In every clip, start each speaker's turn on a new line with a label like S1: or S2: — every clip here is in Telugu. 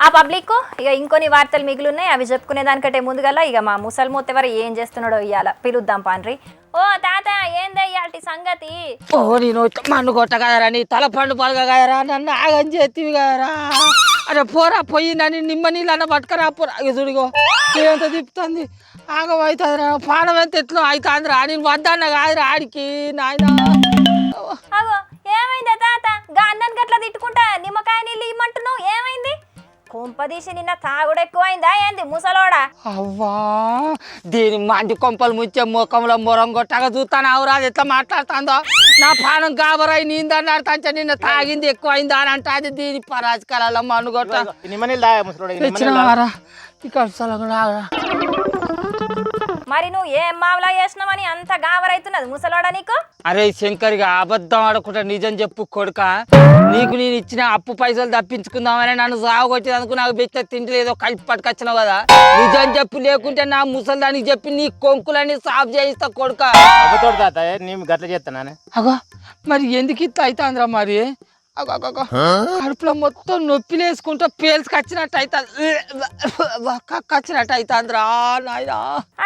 S1: ఆ పబ్లిక్ ఇక ఇంకొన్ని వార్తలు మిగిలిన్నాయి, అవి చెప్పుకునే దానికంటే ముందుగల ఇక మా ముసల్మూత ఎవరు ఏం చేస్తున్నాడో ఇయ్యాల పిలుద్దాం పాన్రి. ఓ తాత ఏందయ్యాటి సంగతి?
S2: ఓ నేను మన్ను కొట్టగలరా, నీ తల పండు పలగగలరా, నన్ను ఆగం చేతివి కదరా. అరే పోరా, పోయి నన్ను నిమ్మ నీళ్ళు అన్న పట్టుకరా పోరా. చూడిగో ఎంత తిప్పుతుంది, ఆగం అవుతుందిరా, పానం ఎంత ఎట్లు అవుతుందిరా. నేను వద్దన్న కాదురా ఆడికి నాయన.
S1: అగో ఏమైందా తాత? గా అన్నని గట్లా తిట్టుకుంటా నిమ్మకాయ నీళ్ళు ఇమ్మంటున్నావు, ఏమైంది? కుంపదీసి నిన్న తాగుడు ఎక్కువైందా ఏంది ముసలోడా?
S2: అవ్వా దీని మంచి కొంపలు ముచ్చే ముఖంలో మొరం కొట్టగా చూస్తాను. అవురా అది ఎట్లా మాట్లాడుతుందో, నా పానం గాబరాయి నీందన్నాడుతా. నిన్న తాగింది ఎక్కువైందా అని అంటే అది దీని పరాజకాలలో మన్ను కొట్ట తెచ్చినవారా ఇక్కడ సలగడా.
S1: మరి నువ్వు ఏం మావలా చేసినావని అంత గాబరైతున్నది ముసలోడా నీకు?
S2: అరే శంకర్గా అబద్ధం ఆడకుండా నిజం చెప్పు కొడుక. నీకు నేను ఇచ్చిన అప్పు పైసలు తప్పించుకుందామని నన్ను సాగుకొచ్చేది అనుకు నాకు పెట్టే తిండి ఏదో కలిపి పట్టుకొచ్చినావు కదా. నిజం చెప్పు, లేకుంటే నా ముసలిదానికి చెప్పి నీ కొంకులని సాఫ్ చేయిస్తా కొడుక.
S3: గట్ల చేస్తానా?
S2: అగో మరి ఎందుకు ఇట్లా అవుతుందిరా మరి? కడుపులో మొత్తం నొప్పిలు వేసుకుంటా పేల్చుకొచ్చినట్టు అవుతుంది, కచ్చినట్టు అవుతుందిరా నాయనా.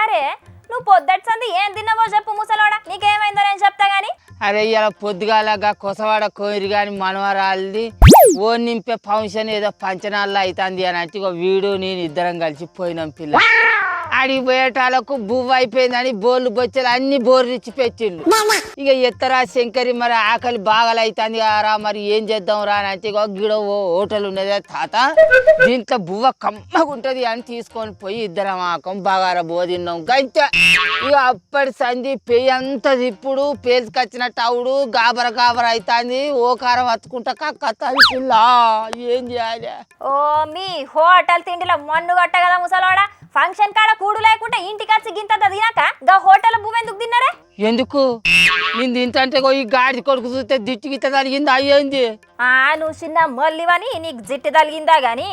S1: అరే నువ్వు పొద్దటి సంది ఏం తిన్నావో చెప్పు ముసలోడా, నీకేమైందో నేను చెప్తా గాని.
S2: అరే ఇలా పొద్దుగాలగా కొసవాడ కోయిరి కానీ మనవరాలిది ఓ నింపే ఫంక్షన్ ఏదో పంచనాల్లో అవుతుంది అని అంటే ఇక వీడు నేను ఇద్దరం కలిసి పోయినాం. పిల్ల ఆడికి పోయేటాలకు బువ్వ అయిపోయిందని బోర్లు బొచ్చలు అన్ని బోర్లు ఇచ్చి పెట్టిండు. ఇక ఎత్తరా శంకరి మరి ఆకలి బాగాలు అవుతుంది రా, మరి ఏం చేద్దాం రా అని అంటే ఇక గిడ హోటల్ ఉన్నదే తాత, దీంట్లో బువ్వ కమ్మగుంటది అని తీసుకొని పోయి ఇద్దరం ఆకం బాగా బోదిన్నాం గంట. ఇక అప్పటి సంధి పెయ్యి అంతా ఇప్పుడు పేల్చుకొచ్చినట్టు అవుడు గాబర గాబర అవుతుంది. ఓ కారం హత్తుకుంటా కత్తాలి పిల్ల, ఏం చేయాలి?
S1: ఓ మీ హోటల్ తిండిలో మన్ను కొట్ట కదా ముసలోడా. ఫంక్షన్ కాడ కూడు లేకుండా ఇంటికి వచ్చి గింత తినాక గా హోటల్ బువ్వ ఎందుకు తిన్నారే?
S2: ఎందుకు నేను తింటే ఈ గాడి కొడుకు చూస్తే దిట్టు గిట్ట తగిలింది అయ్యింది.
S1: నువ్వు చిన్న మొల్లివని నీకు జిట్టు తగిలిందా గాని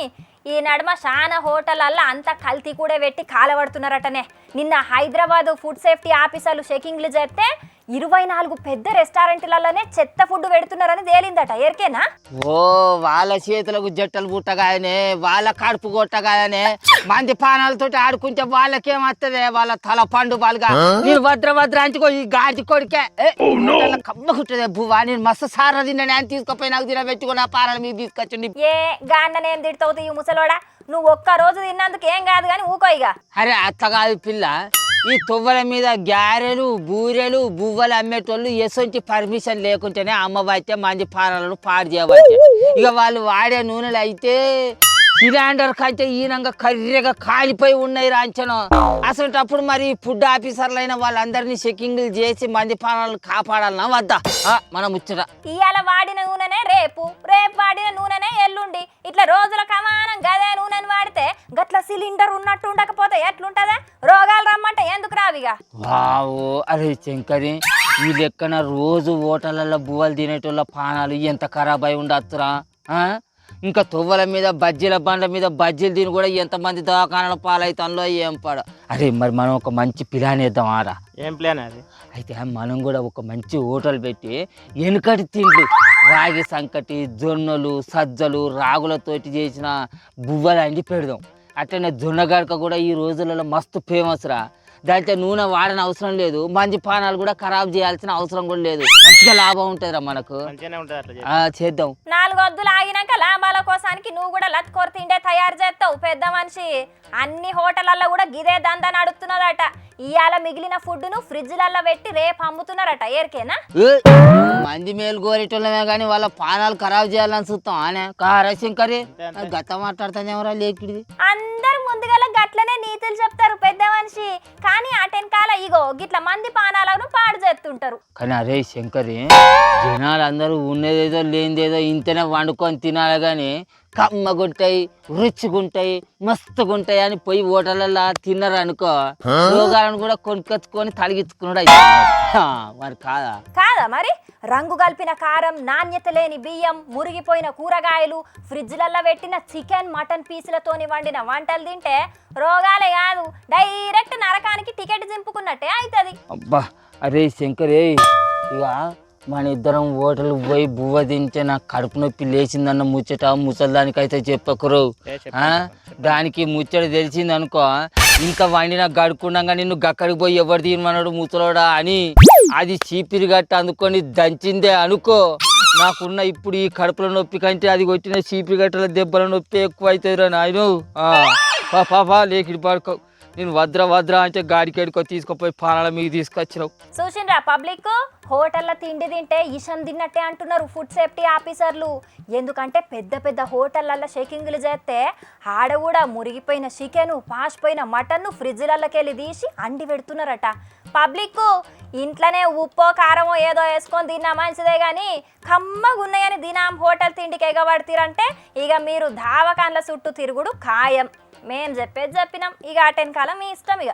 S1: ఈ నడుమ చాలా హోటళ్ళల్లో అంతా కల్తీ కూడా పెట్టి కాలబడుతున్నారటనే. నిన్న హైదరాబాద్ ఫుడ్ సేఫ్టీ ఆఫీసర్లు చెకింగ్లు చేస్తే 24 పెద్ద రెస్టారెంట్లలోనే చెత్త ఫుడ్ పెడుతున్నారని తేలిందట. ఎరికేనా?
S2: ఓ వాళ్ళ చేతులకు జట్టలు పుట్టగాయనే, వాళ్ళ కడుపు కొట్టగాయనే, మంది పానాలతో ఆడుకుంటే వాళ్ళకేమత్తదే, వాళ్ళ తల పండు బాలుగా. నేను భద్ర అంచుకో ఈ గాడి కొడికే కమ్మకుంటదే బువ్వా. నేను మస్తు సారా తిన్నా అని తీసుకుపోయి నాకు తినబెట్టుకుని ఆ పానాల మీద తీసుకొచ్చి
S1: ఏ గాన్ననేం తిడతావు ఈ ముసలోడా? నువ్వు ఒక్క రోజు తిన్నందుకు ఏం కాదు కానీ ఊకో ఇక.
S2: అరే అత్త కాదు పిల్ల, ఈ తొవ్వల మీద గ్యారెలు బూరెలు బువ్వలు అమ్మేటోళ్ళు ఎసొంటి పర్మిషన్ లేకుంటేనే అమ్మబట్టే మంచి పానాలను పాడు చేయబట్టే. ఇక వాళ్ళు వాడే నూనెలు అయితే సిలిండర్ కంటే ఈనంగా కర్రెగా కాలిపోయి ఉన్నాయి రాంచను. అసలు మరి ఫుడ్ ఆఫీసర్లు అయిన వాళ్ళందరినీ చెకింగ్లు చేసి మంది పానాలను కాపాడాలన్నా వద్దా మనం ముచ్చట?
S1: ఇవాళ వాడిన నూనెనే రేపు, రేపు వాడిన నూనెనే ఎల్లుండి, ఇట్లా రోజుల కమానం గదే నూనెని వాడితే గట్ల సిలిండర్ ఉన్నట్టు ఉండకపోతే ఎట్లుంటదా? రోగాలు రమ్మంటే ఎందుకు రావిగా?
S2: వావో అరే శంకరి, ఈ లెక్కన రోజు హోటళ్ళల్లో బువ్వలు తినేటోళ్ళ పానాలు ఎంత ఖరాబ్ అయి ఉండొచ్చురా. ఇంకా తొవ్వల మీద బజ్జీల బండ్ల మీద బజ్జీలు తిని కూడా ఎంతమంది దవాఖానాల పాలవుతాలో ఏం పాడ. అరే మరి మనం ఒక మంచి ప్లాన్ వేద్దాం ఆరా.
S3: ఏం ప్లాన్ అది?
S2: అయితే మనం కూడా ఒక మంచి హోటల్ పెట్టి వెనుకటి తిండ్లు రాగి సంకటి జొన్నలు సజ్జలు రాగులతోటి చేసిన బువ్వలు అండి పెడదాం. అట్లనే జొన్న గడక కూడా ఈ రోజులలో మస్తు ఫేమస్ రా. దాంట్లో నూనె వాడని అవసరం లేదు, మంచి పానాలు కూడా ఖరాబ్ చేయాల్సిన అవసరం కూడా లేదు, మంచిగా లాభం ఉంటుందిరా మనకు. చేద్దాం.
S1: 4 వద్దులు ఆగినాక లాభాల కోసానికి నువ్వు కూడా లత్కోర తిండే తయారు చేస్తావు పెద్ద మనిషి. అన్ని హోటళ్ళల్లో కూడా గిదే దందా నడుస్తున్నదట. ఇవాళ మిగిలిన ఫుడ్ ను ఫ్రిడ్జ్లలో పెట్టి రేపు అమ్ముతున్నారట. ఏరికేనా?
S2: మంది మేలు కోరేటోళ్ళమే కానీ వాళ్ళ పానాలు ఖరాబ్ చేయాలని చూస్తాం ఆనే కారా శంకరి. గత మాట్లాడుతానేమరా లేకిడిది.
S1: అందరు ముందుగల గట్లనే నీతులు చెప్తారు పెద్ద మనిషి, కానీ అటెనకాల ఇగో గిట్ల మంది పానాలను పాడు చేస్తుంటారు.
S2: కానీ అరే శంకరి, జనాలు అందరూ ఉన్నదేదో లేనిదేదో ఇంతనే వండుకొని తినాలి కానీ కమ్మగుంటాయి రుచిగుంటాయి మస్తుగుంటాయి అని పోయి హోటళ్ళల్లో తిన్నారు అనుకో, రోగాలను కూడా కొనుకొచ్చుకొని తలిగించుకున్నాడు అయితే. మరి
S1: కాదా మరి? రంగు కలిపిన కారం, నాణ్యత లేని బియ్యం, మురిగిపోయిన కూరగాయలు, ఫ్రిడ్జ్లలో పెట్టిన చికెన్ మటన్ పీసులతోని వండిన వంటలు తింటే రోగాలే కాదు డైరెక్ట్ నరకానికి టికెట్ దింపుకున్నట్టే అవుతుంది.
S2: అబ్బా అరే శంకరే, ఇక మన ఇద్దరం హోటల్కి పోయి బువ్వ తింటే నాకు కడుపు నొప్పి లేచిందన్న ముచ్చట ముసలిదానికైతే చెప్పకురు దానికి ముచ్చట తెలిసింది అనుకో ఇంత వండిన గడుకుండగా నిన్ను గక్కడికి పోయి ఎవరు తీయమన్నాడు ముసలోడా అని అది చీపిరి గట్ట అందుకొని దంచిందే అనుకో నాకున్న ఇప్పుడు ఈ కడుపుల నొప్పి కంటే అది కొట్టిన చీపిరి గట్టల దెబ్బల నొప్పి ఎక్కువ అవుతుందిరా నాయను పాపా లేకిడి పడుకో నేను వద్ర అంటే గాడికెడుకో తీసుకుపోయి పానాల మీకు తీసుకొచ్చినావు.
S1: చూసిండ్రా పబ్లిక్ హోటల్లో తిండి తింటే ఇషం తిన్నట్టే అంటున్నారు ఫుడ్ సేఫ్టీ ఆఫీసర్లు. ఎందుకంటే పెద్ద పెద్ద హోటళ్ళల్లో చెకింగ్లు చేస్తే ఆడ కూడా మురిగిపోయిన చికెను పాసిపోయిన మటన్ను ఫ్రిడ్జ్లలోకి వెళ్ళి తీసి అండి పెడుతున్నారట. పబ్లిక్ ఇంట్లోనే ఉప్పో కారమో ఏదో వేసుకొని తిన్నా మంచిదే కానీ కమ్మగున్నాయని దినాం హోటల్ తిండికి ఎగబడతారంటే ఇక మీరు ధావకాన్ల చుట్టూ తిరుగుడు ఖాయం. మేము చెప్పేది చెప్పినాం, ఇక అటెన్ కాలం మీ ఇష్టం ఇక.